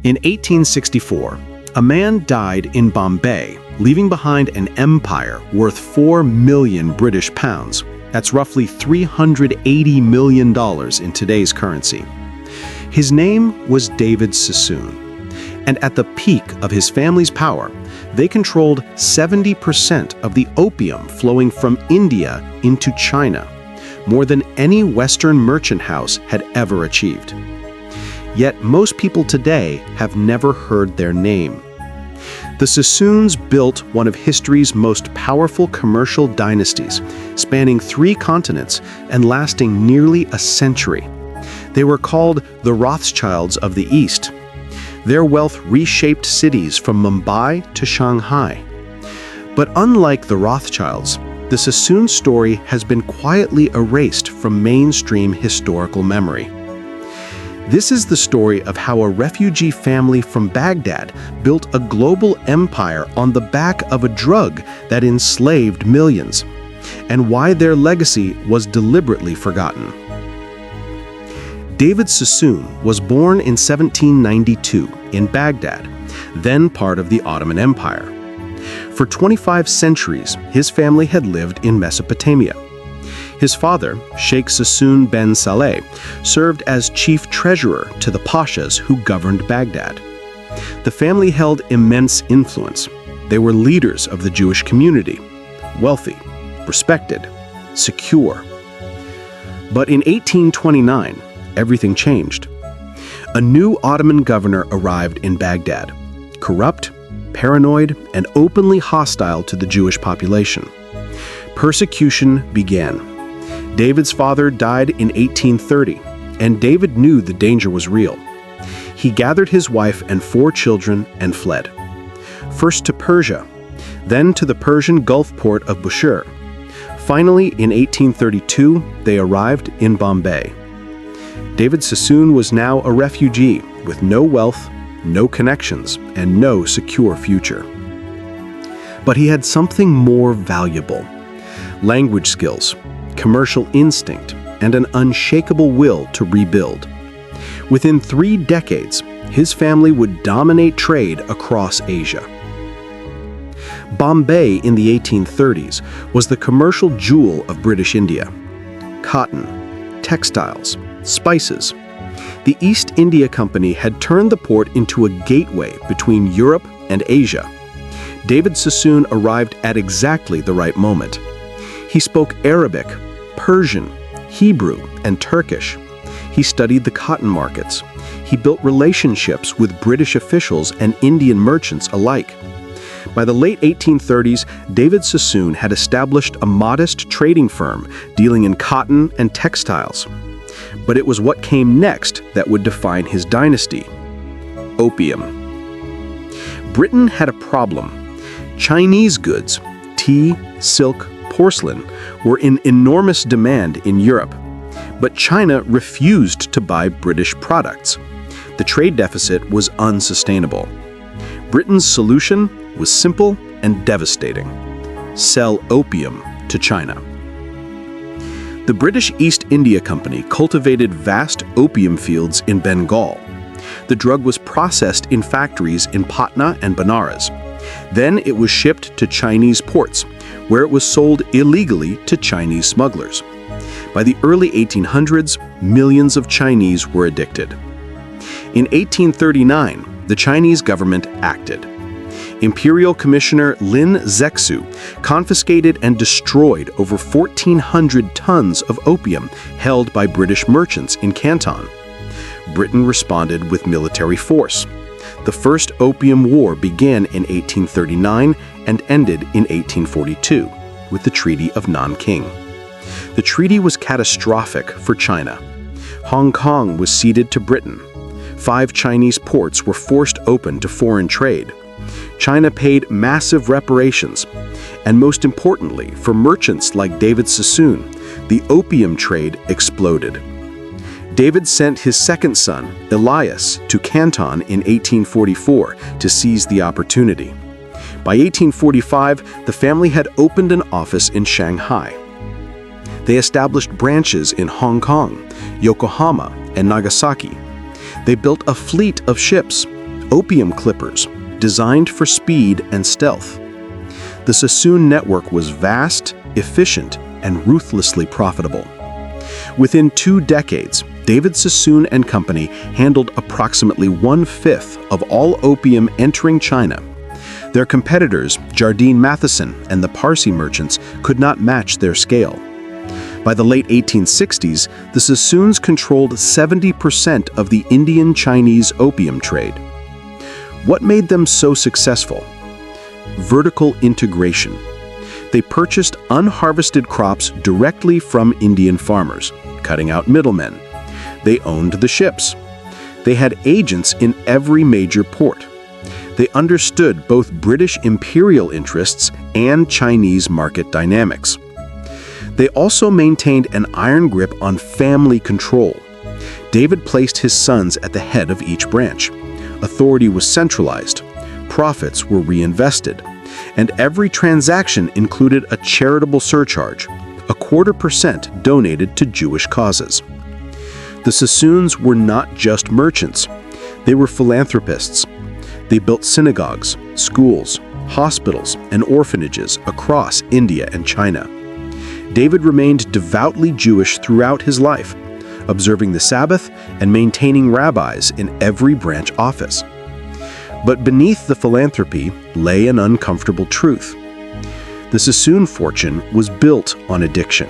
In 1864, a man died in Bombay, leaving behind an empire worth 4 million British pounds. That's roughly $380 million in today's currency. His name was David Sassoon, and at the peak of his family's power, they controlled 70% of the opium flowing from India into China, more than any Western merchant house had ever achieved. Yet most people today have never heard their name. The Sassoons built one of history's most powerful commercial dynasties, spanning 3 continents and lasting nearly a century. They were called the Rothschilds of the East. Their wealth reshaped cities from Mumbai to Shanghai. But unlike the Rothschilds, the Sassoon story has been quietly erased from mainstream historical memory. This is the story of how a refugee family from Baghdad built a global empire on the back of a drug that enslaved millions, and why their legacy was deliberately forgotten. David Sassoon was born in 1792 in Baghdad, then part of the Ottoman Empire. For 25 centuries, his family had lived in Mesopotamia. His father, Sheikh Sassoon ben Saleh, served as chief treasurer to the pashas who governed Baghdad. The family held immense influence. They were leaders of the Jewish community, wealthy, respected, secure. But in 1829, everything changed. A new Ottoman governor arrived in Baghdad, corrupt, paranoid, and openly hostile to the Jewish population. Persecution began. David's father died in 1830, and David knew the danger was real. He gathered his wife and 4 children and fled. First to Persia, then to the Persian Gulf port of Bushehr. Finally, in 1832, they arrived in Bombay. David Sassoon was now a refugee with no wealth, no connections, and no secure future. But he had something more valuable: language skills, commercial instinct, and an unshakable will to rebuild. Within 3 decades, his family would dominate trade across Asia. Bombay in the 1830s was the commercial jewel of British India. Cotton, textiles, spices. The East India Company had turned the port into a gateway between Europe and Asia. David Sassoon arrived at exactly the right moment. He spoke Arabic, Persian, Hebrew, and Turkish. He studied the cotton markets. He built relationships with British officials and Indian merchants alike. By the late 1830s, David Sassoon had established a modest trading firm dealing in cotton and textiles. But it was what came next that would define his dynasty: opium. Britain had a problem. Chinese goods, tea, silk, porcelain, were in enormous demand in Europe, but China refused to buy British products. The trade deficit was unsustainable. Britain's solution was simple and devastating: sell opium to China. The British East India Company cultivated vast opium fields in Bengal. The drug was processed in factories in Patna and Benares. Then it was shipped to Chinese ports, where it was sold illegally to Chinese smugglers. By the early 1800s, millions of Chinese were addicted. In 1839, the Chinese government acted. Imperial Commissioner Lin Zexu confiscated and destroyed over 1,400 tons of opium held by British merchants in Canton. Britain responded with military force. The First Opium War began in 1839 and ended in 1842 with the Treaty of Nanking. The treaty was catastrophic for China. Hong Kong was ceded to Britain. 5 Chinese ports were forced open to foreign trade. China paid massive reparations, and most importantly, for merchants like David Sassoon, the opium trade exploded. David sent his second son, Elias, to Canton in 1844 to seize the opportunity. By 1845, the family had opened an office in Shanghai. They established branches in Hong Kong, Yokohama, and Nagasaki. They built a fleet of ships, opium clippers, designed for speed and stealth. The Sassoon network was vast, efficient, and ruthlessly profitable. Within 2 decades, David Sassoon and Company handled approximately 1/5 of all opium entering China. Their competitors, Jardine Matheson and the Parsi merchants, could not match their scale. By the late 1860s, the Sassoons controlled 70% of the Indian-Chinese opium trade. What made them so successful? Vertical integration. They purchased unharvested crops directly from Indian farmers, cutting out middlemen. They owned the ships. They had agents in every major port. They understood both British imperial interests and Chinese market dynamics. They also maintained an iron grip on family control. David placed his sons at the head of each branch. Authority was centralized. Profits were reinvested. And every transaction included a charitable surcharge, 0.25% donated to Jewish causes. The Sassoons were not just merchants. They were philanthropists. They built synagogues, schools, hospitals, and orphanages across India and China. David remained devoutly Jewish throughout his life, observing the Sabbath and maintaining rabbis in every branch office. But beneath the philanthropy lay an uncomfortable truth. The Sassoon fortune was built on addiction.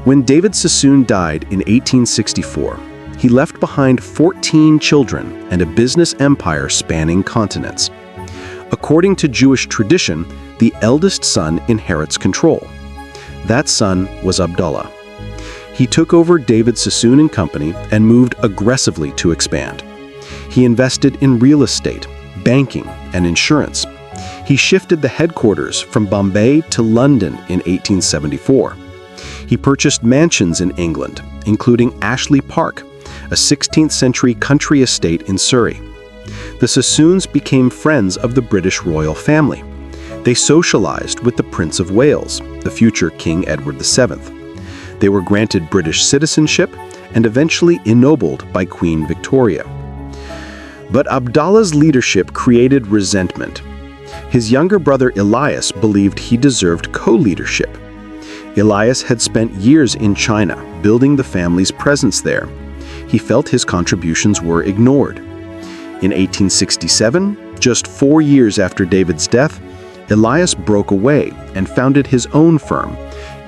When David Sassoon died in 1864, he left behind 14 children and a business empire spanning continents. According to Jewish tradition, the eldest son inherits control. That son was Abdullah. He took over David Sassoon and Company and moved aggressively to expand. He invested in real estate, banking, and insurance. He shifted the headquarters from Bombay to London in 1874. He purchased mansions in England, including Ashley Park, a 16th-century country estate in Surrey. The Sassoons became friends of the British royal family. They socialized with the Prince of Wales, the future King Edward VII. They were granted British citizenship and eventually ennobled by Queen Victoria. But Abdullah's leadership created resentment. His younger brother Elias believed he deserved co-leadership. Elias had spent years in China, building the family's presence there. He felt his contributions were ignored. In 1867, just 4 years after David's death, Elias broke away and founded his own firm,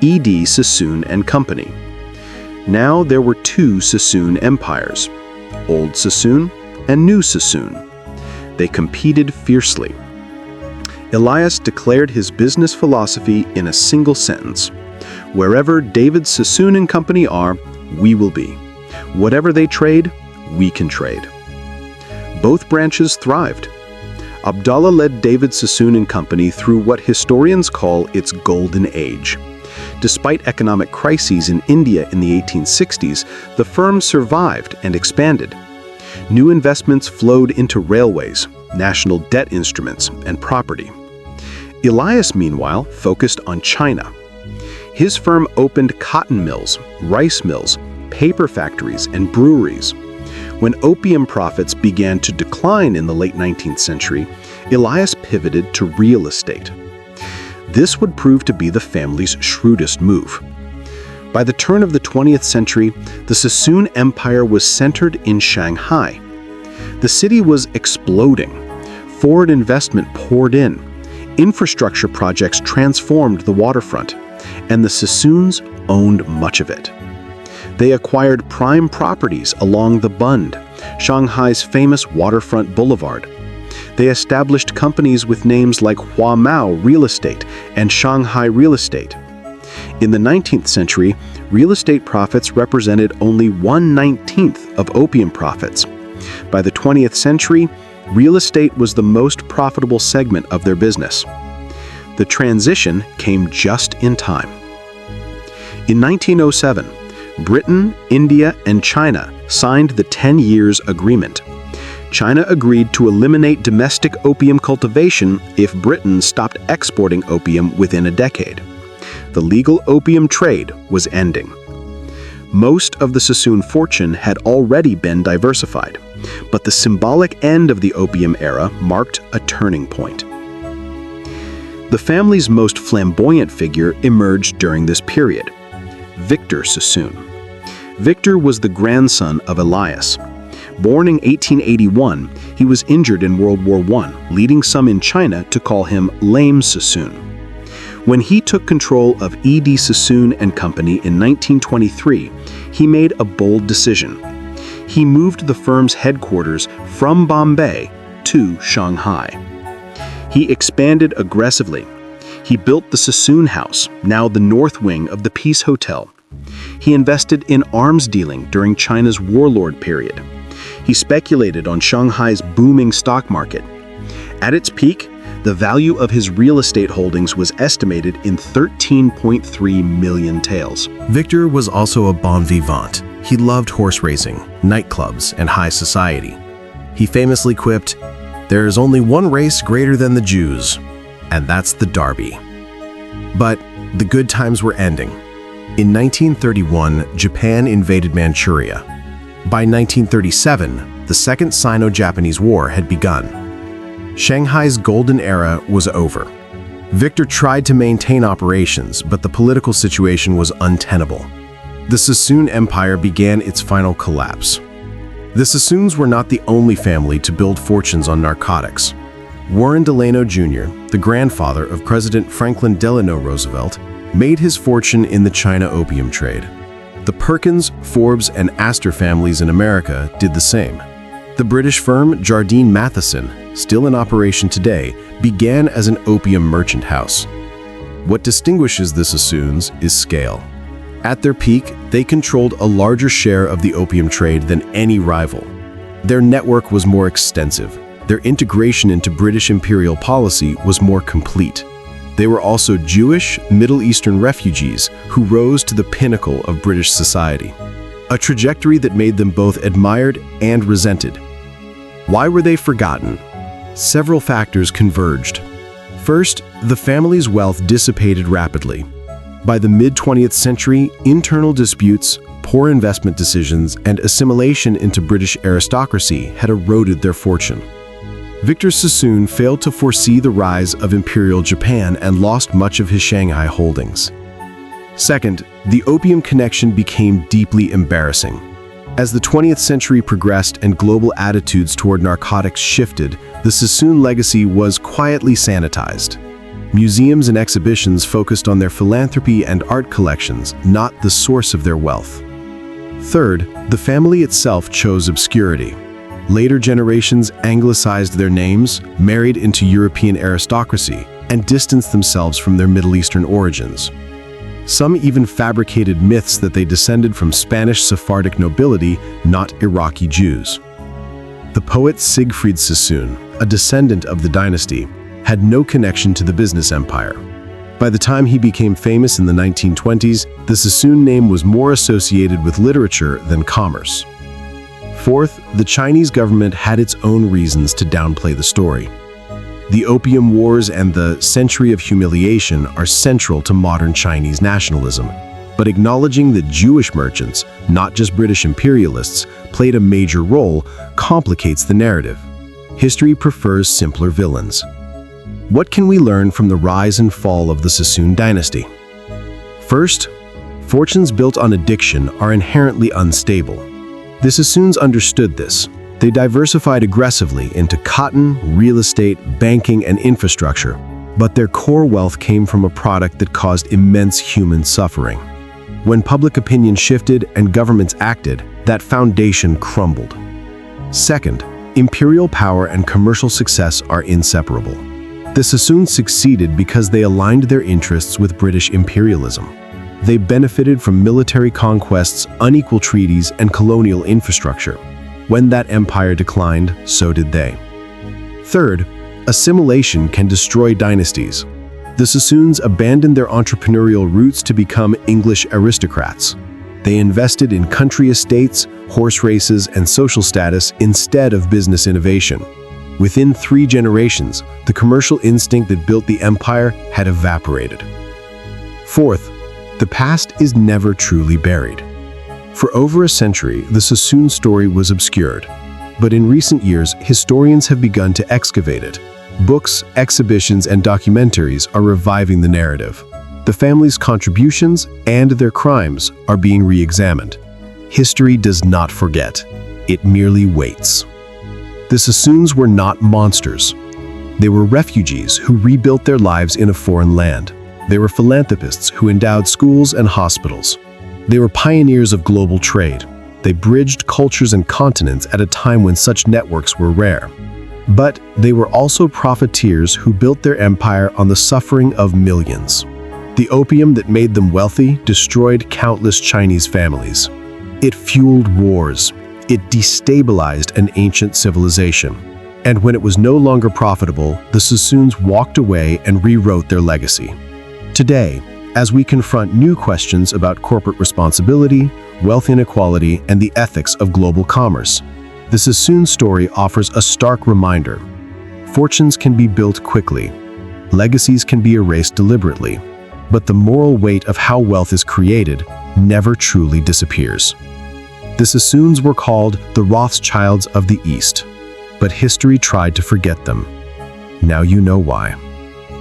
E.D. Sassoon and Company. Now there were 2 Sassoon empires, Old Sassoon and New Sassoon. They competed fiercely. Elias declared his business philosophy in a single sentence: "Wherever David Sassoon and Company are, we will be. Whatever they trade, we can trade." Both branches thrived. Abdullah led David Sassoon and Company through what historians call its golden age. Despite economic crises in India in the 1860s, the firm survived and expanded. New investments flowed into railways, national debt instruments, and property. Elias, meanwhile, focused on China. His firm opened cotton mills, rice mills, paper factories, and breweries. When opium profits began to decline in the late 19th century, Elias pivoted to real estate. This would prove to be the family's shrewdest move. By the turn of the 20th century, the Sassoon Empire was centered in Shanghai. The city was exploding. Foreign investment poured in. Infrastructure projects transformed the waterfront, and the Sassoons owned much of it. They acquired prime properties along the Bund, Shanghai's famous waterfront boulevard. They established companies with names like Huamao Real Estate and Shanghai Real Estate. In the 19th century, real estate profits represented only 1/19 of opium profits. By the 20th century, real estate was the most profitable segment of their business. The transition came just in time. In 1907, Britain, India, and China signed the 10 Years Agreement. China agreed to eliminate domestic opium cultivation if Britain stopped exporting opium within a decade. The legal opium trade was ending. Most of the Sassoon fortune had already been diversified. But the symbolic end of the Opium Era marked a turning point. The family's most flamboyant figure emerged during this period: Victor Sassoon. Victor was the grandson of Elias. Born in 1881, he was injured in World War I, leading some in China to call him Lame Sassoon. When he took control of E.D. Sassoon and Company in 1923, he made a bold decision. He moved the firm's headquarters from Bombay to Shanghai. He expanded aggressively. He built the Sassoon House, now the north wing of the Peace Hotel. He invested in arms dealing during China's warlord period. He speculated on Shanghai's booming stock market. At its peak, the value of his real estate holdings was estimated in 13.3 million taels. Victor was also a bon vivant. He loved horse racing, nightclubs, and high society. He famously quipped, "There is only one race greater than the Jews, and that's the Derby." But the good times were ending. In 1931, Japan invaded Manchuria. By 1937, the Second Sino-Japanese War had begun. Shanghai's golden era was over. Victor tried to maintain operations, but the political situation was untenable. The Sassoon Empire began its final collapse. The Sassoons were not the only family to build fortunes on narcotics. Warren Delano Jr., the grandfather of President Franklin Delano Roosevelt, made his fortune in the China opium trade. The Perkins, Forbes, and Astor families in America did the same. The British firm Jardine Matheson, still in operation today, began as an opium merchant house. What distinguishes the Sassoons is scale. At their peak, they controlled a larger share of the opium trade than any rival. Their network was more extensive. Their integration into British imperial policy was more complete. They were also Jewish, Middle Eastern refugees who rose to the pinnacle of British society, a trajectory that made them both admired and resented. Why were they forgotten? Several factors converged. First, the family's wealth dissipated rapidly. By the mid-20th century, internal disputes, poor investment decisions, and assimilation into British aristocracy had eroded their fortune. Victor Sassoon failed to foresee the rise of Imperial Japan and lost much of his Shanghai holdings. Second, the opium connection became deeply embarrassing. As the 20th century progressed and global attitudes toward narcotics shifted, the Sassoon legacy was quietly sanitized. Museums and exhibitions focused on their philanthropy and art collections, not the source of their wealth. Third, the family itself chose obscurity. Later generations anglicized their names, married into European aristocracy, and distanced themselves from their Middle Eastern origins. Some even fabricated myths that they descended from Spanish Sephardic nobility, not Iraqi Jews. The poet Siegfried Sassoon, a descendant of the dynasty, had no connection to the business empire. By the time he became famous in the 1920s, the Sassoon name was more associated with literature than commerce. Fourth, the Chinese government had its own reasons to downplay the story. The Opium Wars and the Century of Humiliation are central to modern Chinese nationalism, but acknowledging that Jewish merchants, not just British imperialists, played a major role complicates the narrative. History prefers simpler villains. What can we learn from the rise and fall of the Sassoon dynasty? First, fortunes built on addiction are inherently unstable. The Sassoons understood this. They diversified aggressively into cotton, real estate, banking, and infrastructure, but their core wealth came from a product that caused immense human suffering. When public opinion shifted and governments acted, that foundation crumbled. Second, imperial power and commercial success are inseparable. The Sassoons succeeded because they aligned their interests with British imperialism. They benefited from military conquests, unequal treaties, and colonial infrastructure. When that empire declined, so did they. Third, assimilation can destroy dynasties. The Sassoons abandoned their entrepreneurial roots to become English aristocrats. They invested in country estates, horse races, and social status instead of business innovation. Within 3 generations, the commercial instinct that built the empire had evaporated. Fourth, the past is never truly buried. For over a century, the Sassoon story was obscured. But in recent years, historians have begun to excavate it. Books, exhibitions, and documentaries are reviving the narrative. The family's contributions and their crimes are being re-examined. History does not forget. It merely waits. The Sassoons were not monsters. They were refugees who rebuilt their lives in a foreign land. They were philanthropists who endowed schools and hospitals. They were pioneers of global trade. They bridged cultures and continents at a time when such networks were rare. But they were also profiteers who built their empire on the suffering of millions. The opium that made them wealthy destroyed countless Chinese families. It fueled wars. It destabilized an ancient civilization. And when it was no longer profitable, the Sassoons walked away and rewrote their legacy. Today, as we confront new questions about corporate responsibility, wealth inequality, and the ethics of global commerce, the Sassoon story offers a stark reminder. Fortunes can be built quickly. Legacies can be erased deliberately. But the moral weight of how wealth is created never truly disappears. The Sassoons were called the Rothschilds of the East, but history tried to forget them. Now you know why.